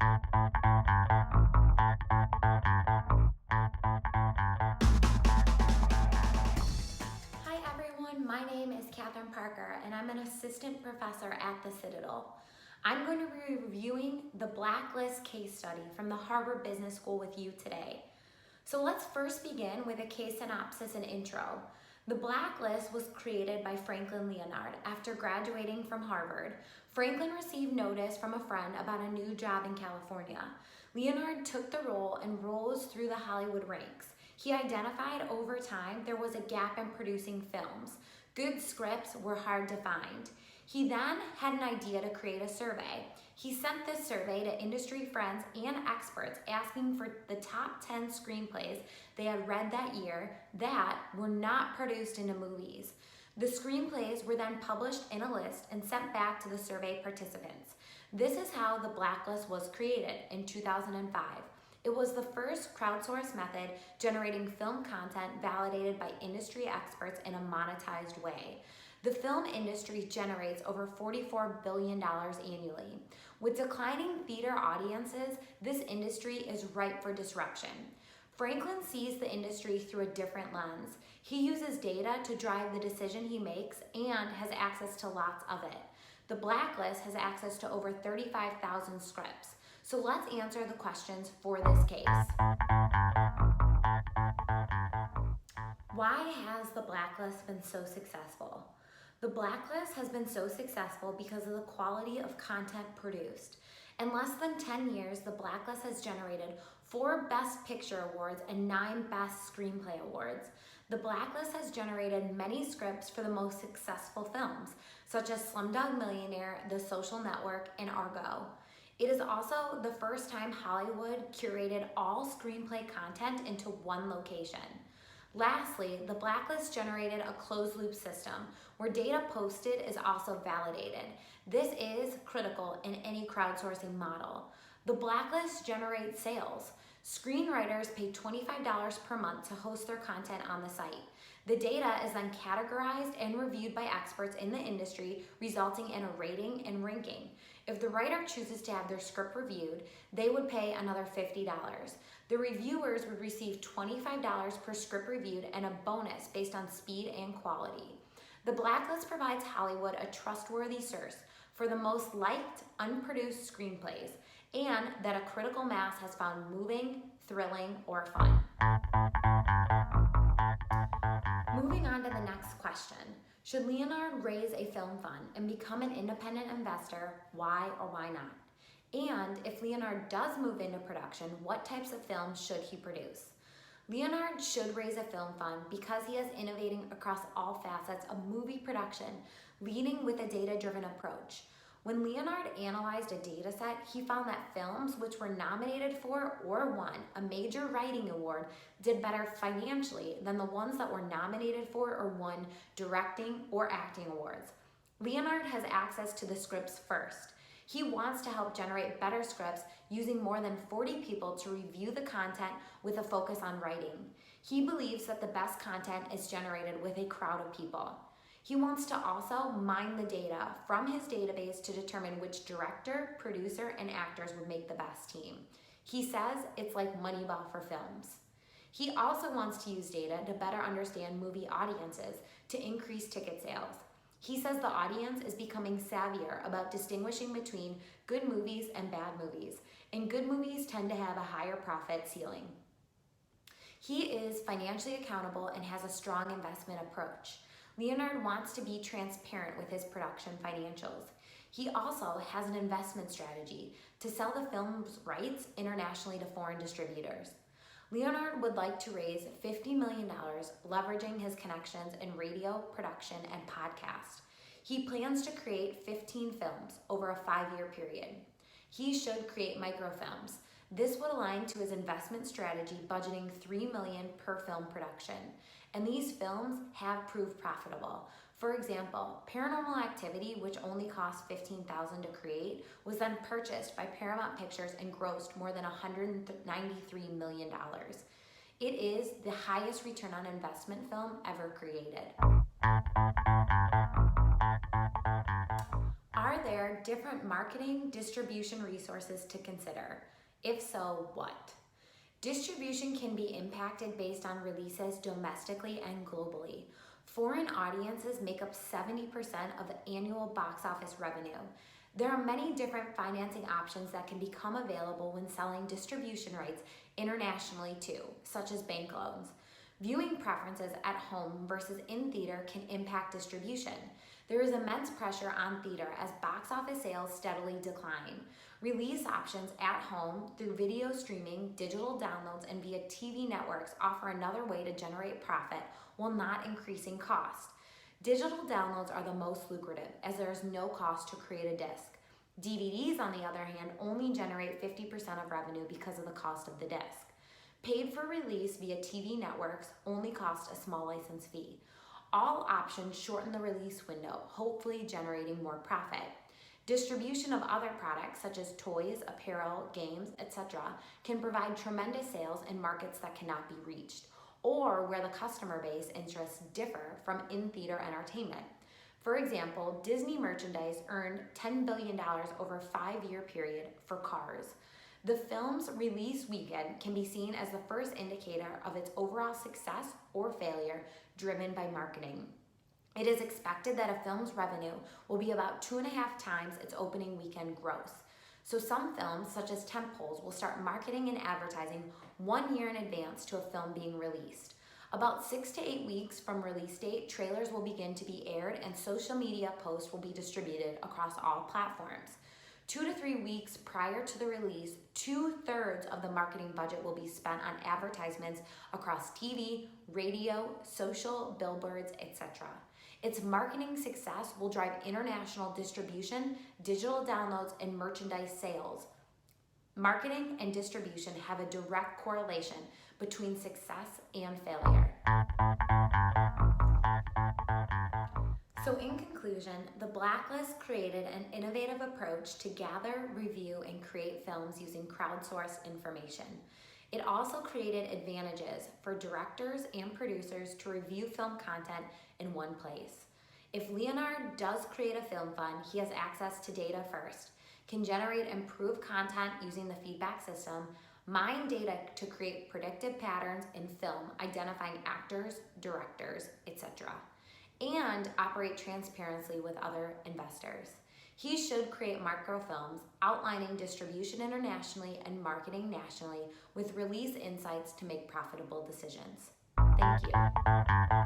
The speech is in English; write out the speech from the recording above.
Hi everyone, my name is Catherine Parker and I'm an assistant professor at the Citadel. I'm going to be reviewing the Blacklist case study from the Harvard Business School with you today. So let's first begin with a case synopsis and intro. The Blacklist was created by Franklin Leonard after graduating from Harvard. Franklin received notice from a friend about a new job in California. Leonard took the role and rose through the Hollywood ranks. He identified over time there was a gap in producing films. Good scripts were hard to find. He then had an idea to create a survey. He sent this survey to industry friends and experts asking for the top 10 screenplays they had read that year that were not produced into movies. The screenplays were then published in a list and sent back to the survey participants. This is how the Blacklist was created in 2005. It was the first crowdsourced method generating film content validated by industry experts in a monetized way. The film industry generates over $44 billion annually. With declining theater audiences, this industry is ripe for disruption. Franklin sees the industry through a different lens. He uses data to drive the decision he makes and has access to lots of it. The Blacklist has access to over 35,000 scripts. So let's answer the questions for this case. Why has the Blacklist been so successful? The Blacklist has been so successful because of the quality of content produced. In less than 10 years, the Blacklist has generated 4 Best Picture Awards and 9 Best Screenplay Awards. The Blacklist has generated many scripts for the most successful films, such as Slumdog Millionaire, The Social Network, and Argo. It is also the first time Hollywood curated all screenplay content into one location. Lastly, the Blacklist generated a closed-loop system where data posted is also validated. This is critical in any crowdsourcing model. The Blacklist generates sales. Screenwriters pay $25 per month to host their content on the site. The data is then categorized and reviewed by experts in the industry, resulting in a rating and ranking. If the writer chooses to have their script reviewed, they would pay another $50. The reviewers would receive $25 per script reviewed and a bonus based on speed and quality. The Blacklist provides Hollywood a trustworthy source for the most liked unproduced screenplays, and that a critical mass has found moving, thrilling, or fun. Moving on to the next question. Should Leonard raise a film fund and become an independent investor? Why or why not? And if Leonard does move into production, what types of films should he produce? Leonard should raise a film fund because he is innovating across all facets of movie production, leading with a data-driven approach. When Leonard analyzed a data set, he found that films which were nominated for or won a major writing award did better financially than the ones that were nominated for or won directing or acting awards. Leonard has access to the scripts first. He wants to help generate better scripts using more than 40 people to review the content with a focus on writing. He believes that the best content is generated with a crowd of people. He wants to also mine the data from his database to determine which director, producer, and actors would make the best team. He says it's like Moneyball for films. He also wants to use data to better understand movie audiences to increase ticket sales. He says the audience is becoming savvier about distinguishing between good movies and bad movies, and good movies tend to have a higher profit ceiling. He is financially accountable and has a strong investment approach. Leonard wants to be transparent with his production financials. He also has an investment strategy to sell the film's rights internationally to foreign distributors. Leonard would like to raise $50 million, leveraging his connections in radio, production, and podcast. He plans to create 15 films over a 5-year period. He should create microfilms. This would align to his investment strategy, budgeting $3 million per film production. And these films have proved profitable. For example, Paranormal Activity, which only cost $15,000 to create, was then purchased by Paramount Pictures and grossed more than $193 million. It is the highest return on investment film ever created. Are there there different marketing distribution resources to consider? If so, what? Distribution can be impacted based on releases domestically and globally. Foreign audiences make up 70% of the annual box office revenue. There are many different financing options that can become available when selling distribution rights internationally too, such as bank loans. Viewing preferences at home versus in theater can impact distribution. There is immense pressure on theater as box office sales steadily decline. Release options at home through video streaming, digital downloads, and via TV networks offer another way to generate profit while not increasing cost. Digital downloads are the most lucrative as there is no cost to create a disc. DVDs, on the other hand, only generate 50% of revenue because of the cost of the disc. Paid for release via TV networks only cost a small license fee. All options shorten the release window, hopefully generating more profit. Distribution of other products such as toys, apparel, games, etc. can provide tremendous sales in markets that cannot be reached, or where the customer base interests differ from in-theater entertainment. For example, Disney merchandise earned $10 billion over a 5-year period for Cars. The film's release weekend can be seen as the first indicator of its overall success or failure driven by marketing. It is expected that a film's revenue will be about 2.5 times its opening weekend gross. So some films, such as tentpoles, will start marketing and advertising 1 year in advance to a film being released. About 6 to 8 weeks from release date, trailers will begin to be aired and social media posts will be distributed across all platforms. 2 to 3 weeks prior to the release, 2/3 of the marketing budget will be spent on advertisements across TV, radio, social, billboards, etc. Its marketing success will drive international distribution, digital downloads, and merchandise sales. Marketing and distribution have a direct correlation between success and failure. So in conclusion, the Blacklist created an innovative approach to gather, review, and create films using crowdsourced information. It also created advantages for directors and producers to review film content in one place. If Leonard does create a film fund, he has access to data first, can generate improved content using the feedback system, mine data to create predictive patterns in film, identifying actors, directors, etc., and operate transparently with other investors. He should create microfilms outlining distribution internationally and marketing nationally with release insights to make profitable decisions. Thank you.